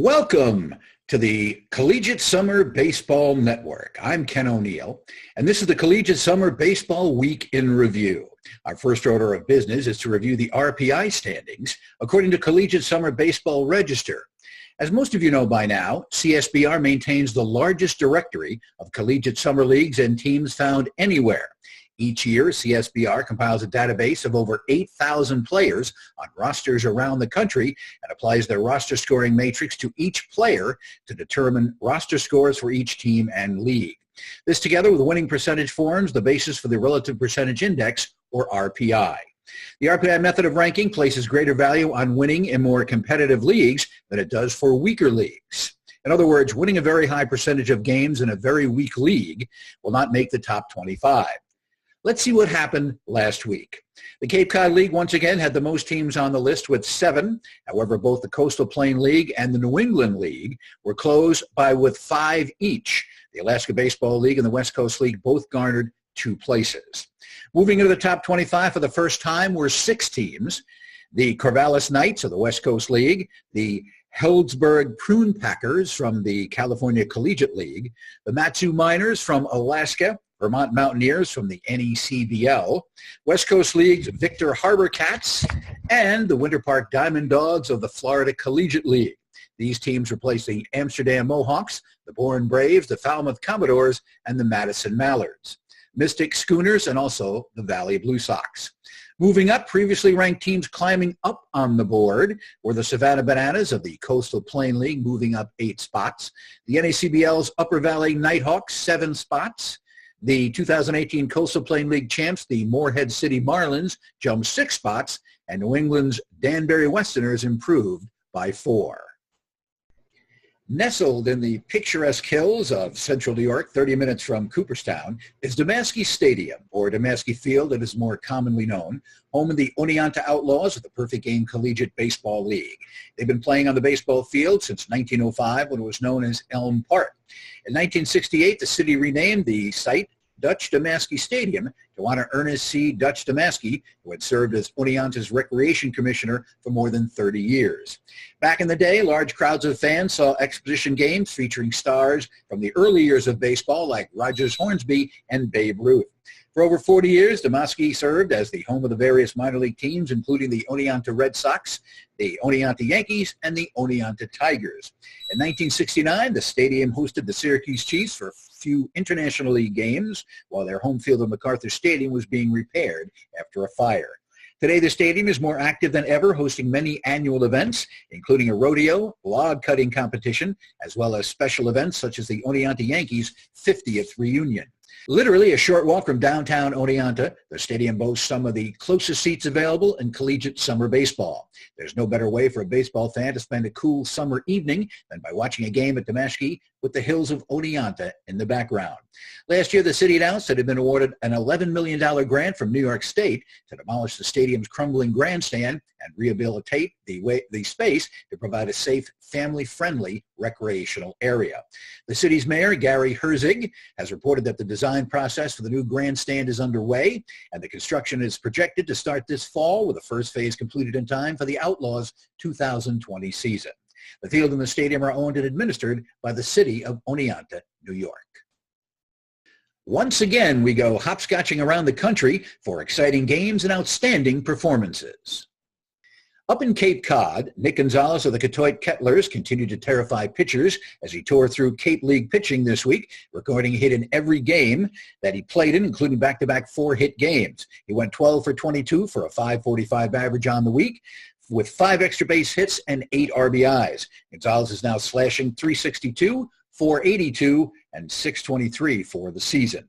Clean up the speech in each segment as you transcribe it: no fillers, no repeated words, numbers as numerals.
Welcome to the Collegiate Summer Baseball Network. I'm Ken O'Neill, and this is the Collegiate Summer Baseball Week in Review. Our first order of business is to review the RPI standings according to Collegiate Summer Baseball Register. As most of you know by now, CSBR maintains the largest directory of collegiate summer leagues and teams found anywhere. Each year, CSBR compiles a database of over 8,000 players on rosters around the country and applies their roster scoring matrix to each player to determine roster scores for each team and league. This, together with winning percentage, forms the basis for the Relative Percentage Index, or RPI. The RPI method of ranking places greater value on winning in more competitive leagues than it does for weaker leagues. In other words, winning a very high percentage of games in a very weak league will not make the top 25. Let's see what happened last week. The Cape Cod League once again had the most teams on the list with 7. However, both the Coastal Plain League and the New England League were close with 5 each. The Alaska Baseball League and the West Coast League both garnered 2 places. Moving into the top 25 for the first time were 6 teams. The Corvallis Knights of the West Coast League, the Healdsburg Prune Packers from the California Collegiate League, the Matsu Miners from Alaska, Vermont Mountaineers from the NECBL, West Coast League's Victor Harbor Cats, and the Winter Park Diamond Dogs of the Florida Collegiate League. These teams replaced the Amsterdam Mohawks, the Bourne Braves, the Falmouth Commodores, and the Madison Mallards, Mystic Schooners, and also the Valley Blue Sox. Moving up, previously ranked teams climbing up on the board were the Savannah Bananas of the Coastal Plain League, moving up 8 spots, the NACBL's Upper Valley Nighthawks, 7 spots, the 2018 Coastal Plain League champs, the Morehead City Marlins, jumped 6 spots, and New England's Danbury Westerners improved by 4. Nestled in the picturesque hills of central New York, 30 minutes from Cooperstown, is Damaski Stadium, or Damaski Field, it is more commonly known, home of the Oneonta Outlaws of the Perfect Game Collegiate Baseball League. They've been playing on the baseball field since 1905, when it was known as Elm Park. In 1968, the city renamed the site Dutch Damaski Stadium to honor Ernest C. Dutch Damaski, who had served as Oneonta's recreation commissioner for more than 30 years. Back in the day, large crowds of fans saw exhibition games featuring stars from the early years of baseball like Rogers Hornsby and Babe Ruth. For over 40 years, Damaski served as the home of the various minor league teams, including the Oneonta Red Sox, the Oneonta Yankees, and the Oneonta Tigers. In 1969, the stadium hosted the Syracuse Chiefs for a few International League games, while their home field of MacArthur Stadium was being repaired after a fire. Today, the stadium is more active than ever, hosting many annual events, including a rodeo, log cutting competition, as well as special events such as the Oneonta Yankees' 50th reunion. Literally a short walk from downtown Oneonta, the stadium boasts some of the closest seats available in collegiate summer baseball. There's no better way for a baseball fan to spend a cool summer evening than by watching a game at Damaski with the hills of Oneonta in the background. Last year, the city announced it had been awarded an $11 million grant from New York State to demolish the stadium's crumbling grandstand and rehabilitate the space to provide a safe, family-friendly recreational area. The city's mayor, Gary Herzig, has reported that the design process for the new grandstand is underway, and the construction is projected to start this fall, with the first phase completed in time for the Outlaws' 2020 season. The field and the stadium are owned and administered by the city of Oneonta, New York. Once again, we go hopscotching around the country for exciting games and outstanding performances. Up in Cape Cod, Nick Gonzalez of the Cotuit Kettlers continued to terrify pitchers as he tore through Cape League pitching this week, recording a hit in every game that he played in, including back-to-back 4-hit games. He went 12 for 22 for a .545 average on the week, with 5 extra base hits and 8 RBIs. Gonzalez is now slashing .362, .482, and .623 for the season.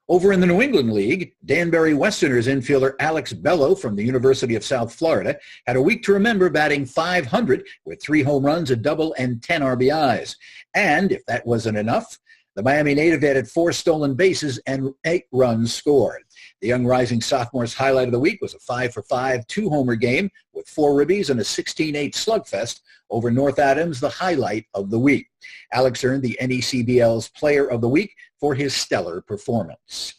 Over in the New England League, Danbury Westerners infielder Alex Bello from the University of South Florida had a week to remember, batting .500 with 3 home runs, a double, and 10 RBIs. And if that wasn't enough, the Miami native added 4 stolen bases and 8 runs scored. The young rising sophomore's highlight of the week was a 5-for-5 2-homer game with 4 ribbies and a 16-8 slugfest over North Adams, the highlight of the week. Alex earned the NECBL's Player of the Week for his stellar performance.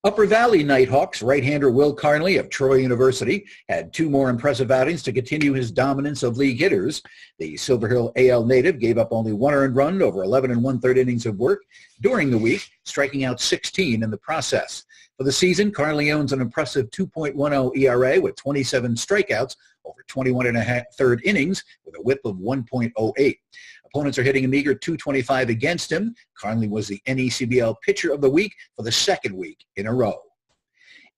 Upper Valley Nighthawks right-hander Will Carnley of Troy University had two more impressive outings to continue his dominance of league hitters. The Silver Hill AL native gave up only one earned run over 11 1/3 innings of work during the week, striking out 16 in the process. For the season, Carnley owns an impressive 2.10 ERA with 27 strikeouts over 21 1/3 innings with a whip of 1.08. Opponents are hitting a meager .225 against him. Carnley was the NECBL Pitcher of the Week for the second week in a row.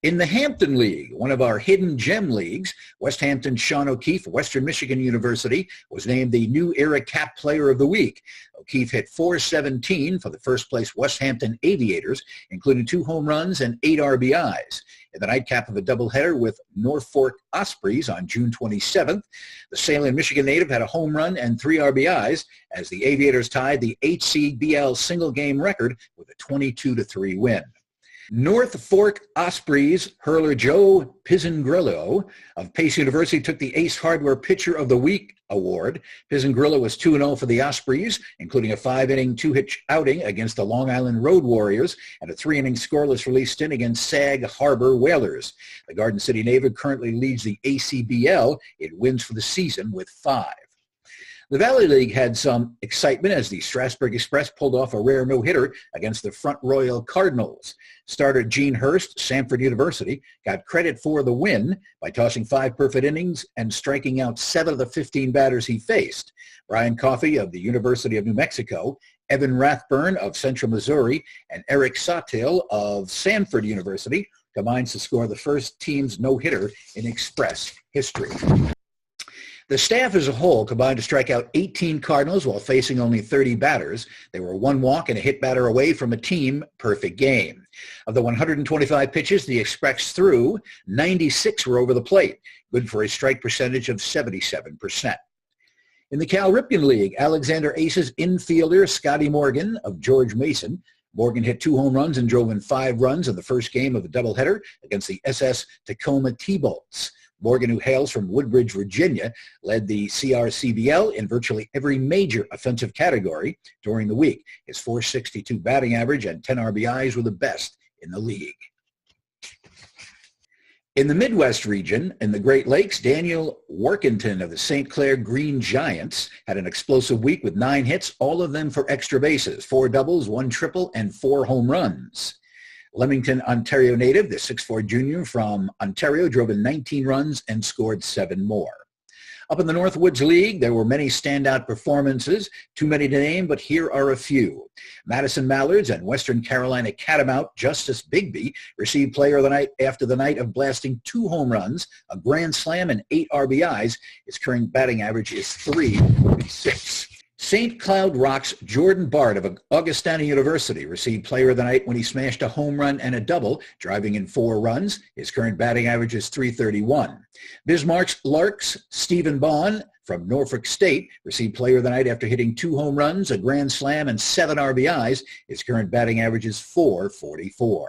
In the Hampton League, one of our hidden gem leagues, West Hampton's Sean O'Keefe, Western Michigan University, was named the New Era Cap Player of the Week. O'Keefe hit .417 for the first-place West Hampton Aviators, including 2 home runs and 8 RBIs. In the nightcap of a doubleheader with Norfolk Ospreys on June 27th, the Salem, Michigan native had a home run and 3 RBIs as the Aviators tied the HCBL single-game record with a 22-3 win. North Fork Ospreys hurler Joe Pizzangrillo of Pace University took the Ace Hardware Pitcher of the Week award. Pizzangrillo was 2-0 for the Ospreys, including a 5-inning 2-hit outing against the Long Island Road Warriors and a 3-inning scoreless relief stint against Sag Harbor Whalers. The Garden City native currently leads the ACBL in wins for the season with 5. The Valley League had some excitement as the Strasburg Express pulled off a rare no-hitter against the Front Royal Cardinals. Starter Gene Hurst, Samford University, got credit for the win by tossing 5 perfect innings and striking out 7 of the 15 batters he faced. Brian Coffey of the University of New Mexico, Evan Rathburn of Central Missouri, and Eric Sawtell of Samford University combined to score the first team's no-hitter in Express history. The staff as a whole combined to strike out 18 Cardinals while facing only 30 batters. They were 1 walk and a hit batter away from a team-perfect game. Of the 125 pitches the Express threw, 96 were over the plate, good for a strike percentage of 77%. In the Cal Ripken League, Alexander Aces infielder Scotty Morgan of George Mason. Morgan hit 2 home runs and drove in 5 runs in the first game of the doubleheader against the SS Tacoma T-Bolts. Morgan, who hails from Woodbridge, Virginia, led the CRCBL in virtually every major offensive category during the week. His .462 batting average and 10 RBIs were the best in the league. In the Midwest region, in the Great Lakes, Daniel Workington of the St. Clair Green Giants had an explosive week with 9 hits, all of them for extra bases, 4 doubles, 1 triple, and 4 home runs. Leamington, Ontario native, the 6'4" junior from Ontario, drove in 19 runs and scored 7 more. Up in the Northwoods League, there were many standout performances, too many to name, but here are a few. Madison Mallards and Western Carolina Catamount Justice Bigby received Player of the Night after the night of blasting 2 home runs, a grand slam, and 8 RBIs. His current batting average is .346. St. Cloud Rock's Jordan Bart of Augustana University received Player of the Night when he smashed a home run and a double, driving in 4 runs. His current batting average is .331. Bismarck's Larks Stephen Bond from Norfolk State received Player of the Night after hitting 2 home runs, a grand slam, and 7 RBIs. His current batting average is .444.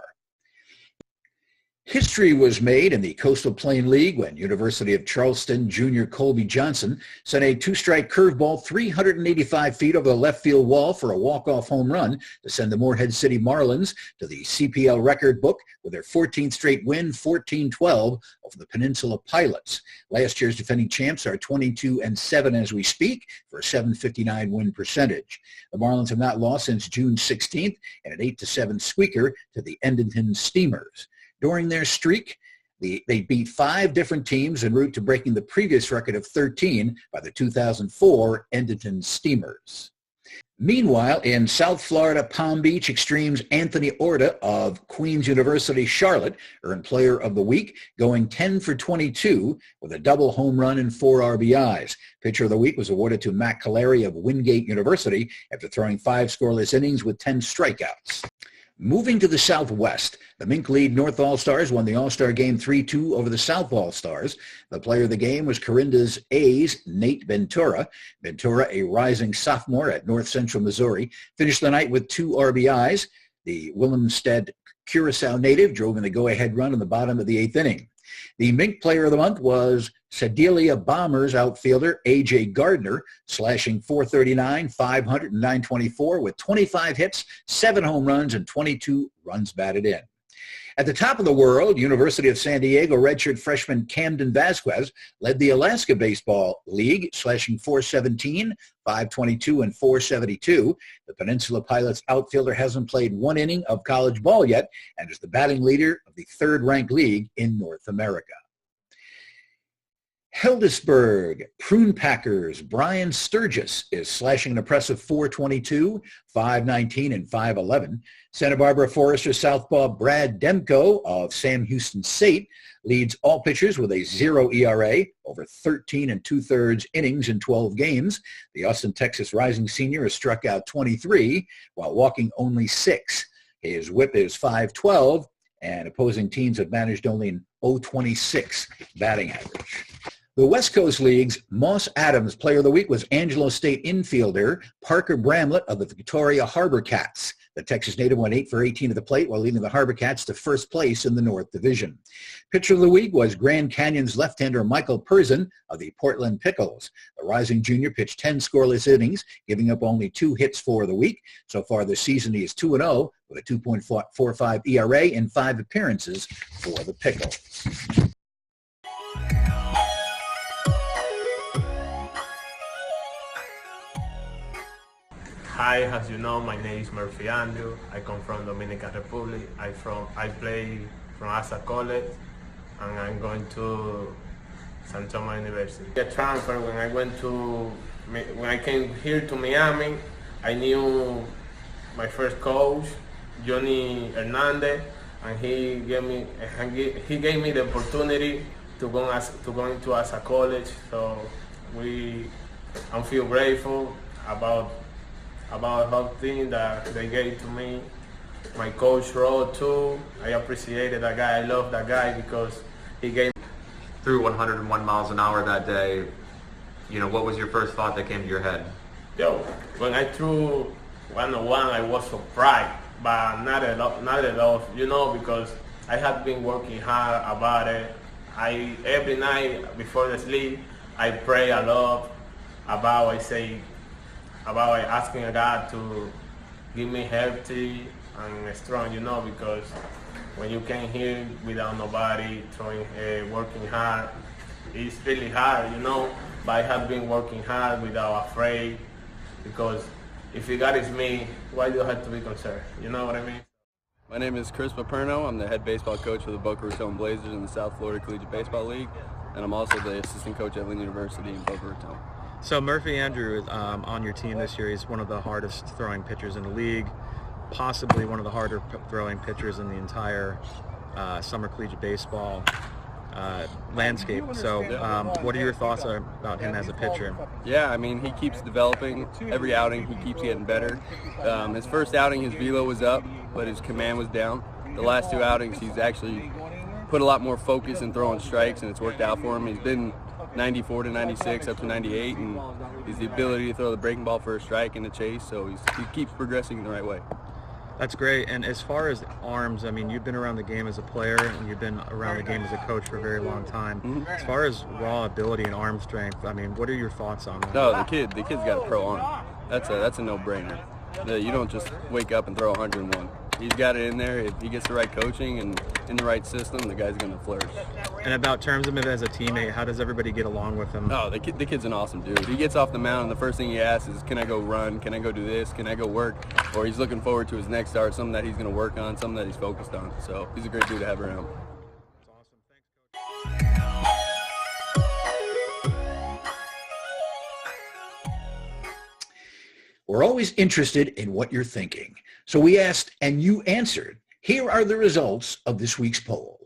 History was made in the Coastal Plain League when University of Charleston junior Colby Johnson sent a 2-strike curveball 385 feet over the left field wall for a walk-off home run to send the Morehead City Marlins to the CPL record book with their 14th straight win, 14-12, over the Peninsula Pilots. Last year's defending champs are 22-7 as we speak for a .759 win percentage. The Marlins have not lost since June 16th in an 8-7 squeaker to the Edenton Steamers. During their streak, they beat 5 different teams en route to breaking the previous record of 13 by the 2004 Edenton Steamers. Meanwhile, in South Florida Palm Beach Extremes, Anthony Orta of Queens University Charlotte earned Player of the Week, going 10 for 22 with a double home run and 4 RBIs. Pitcher of the Week was awarded to Matt Caleri of Wingate University after throwing 5 scoreless innings with 10 strikeouts. Moving to the Southwest, the Mink lead North All-Stars won the All-Star Game 3-2 over the South All-Stars. The player of the game was Corinda's A's Nate Ventura. Ventura, a rising sophomore at North Central Missouri, finished the night with 2 RBIs. The Willemstad Curacao native drove in the go-ahead run in the bottom of the 8th inning. The Mink Player of the Month was Sedalia Bombers outfielder A.J. Gardner, slashing .439, 500, and .924 with 25 hits, 7 home runs, and 22 runs batted in. At the top of the world, University of San Diego redshirt freshman Camden Vasquez led the Alaska Baseball League, slashing .417, .522, and .472. The Peninsula Pilots outfielder hasn't played one inning of college ball yet and is the batting leader of the third-ranked league in North America. Hildesburg Prune Packers Brian Sturgis is slashing an impressive .422, .519, and .511. Santa Barbara Forester southpaw Brad Demko of Sam Houston State leads all pitchers with a 0 ERA over 13 2/3 innings in 12 games. The Austin, Texas rising senior has struck out 23 while walking only 6. His whip is .512, and opposing teams have managed only an .026 batting average. The West Coast League's Moss Adams Player of the Week was Angelo State infielder Parker Bramlett of the Victoria Harbor Cats. The Texas native went 8 for 18 at the plate while leading the Harbor Cats to first place in the North Division. Pitcher of the Week was Grand Canyon's left-hander Michael Perzan of the Portland Pickles. The rising junior pitched 10 scoreless innings, giving up only 2 hits for the week. So far this season, he is 2-0 with a 2.45 ERA in 5 appearances for the Pickles. Hi, as you know, my name is Murphy Andrew. I come from Dominican Republic. I play from Asa College, and I'm going to San Thomas University. The transfer when I came here to Miami, I knew my first coach, Johnny Hernandez, and he gave me the opportunity to go into Asa College. So I feel grateful about whole thing that they gave to me. My coach role too. I appreciated that guy. I love that guy because he gave me. Threw 101 miles an hour that day. You know, what was your first thought that came to your head? When I threw 101, I was surprised, but not at all. You know, because I had been working hard about it. Every night before the sleep, I pray a lot about asking God to give me healthy and strong, you know, because when you came here without nobody working hard, it's really hard, you know, but I have been working hard without afraid, because if God is me, why do I have to be concerned? You know what I mean? My name is Chris Paperno. I'm the head baseball coach for the Boca Raton Blazers in the South Florida Collegiate Baseball League, and I'm also the assistant coach at Lynn University in Boca Raton. So Murphy Andrew on your team this year. He's one of the hardest throwing pitchers in the league, possibly one of the harder throwing pitchers in the entire summer collegiate baseball landscape. So what are your thoughts about him as a pitcher? Yeah, I mean, he keeps developing. Every outing he keeps getting better. His first outing his velo was up, but his command was down. The last 2 outings he's actually put a lot more focus in throwing strikes, and it's worked out for him. He's been 94 to 96 up to 98, and he's the ability to throw the breaking ball for a strike and a chase, so he keeps progressing in the right way. That's great. And as far as arms, I mean, you've been around the game as a player and you've been around the game as a coach for a very long time. Mm-hmm. As far as raw ability and arm strength, I mean, what are your thoughts on that? No, the kid's got a pro arm. That's a no-brainer. You don't just wake up and throw 101. He's got it in there. If he gets the right coaching and in the right system, the guy's going to flourish. And about terms of him as a teammate, how does everybody get along with him? Oh, the kid's an awesome dude. He gets off the mound, and the first thing he asks is, can I go run? Can I go do this? Can I go work? Or he's looking forward to his next start, something that he's going to work on, something that he's focused on. So he's a great dude to have around. We're always interested in what you're thinking. So we asked, and you answered. Here are the results of this week's poll.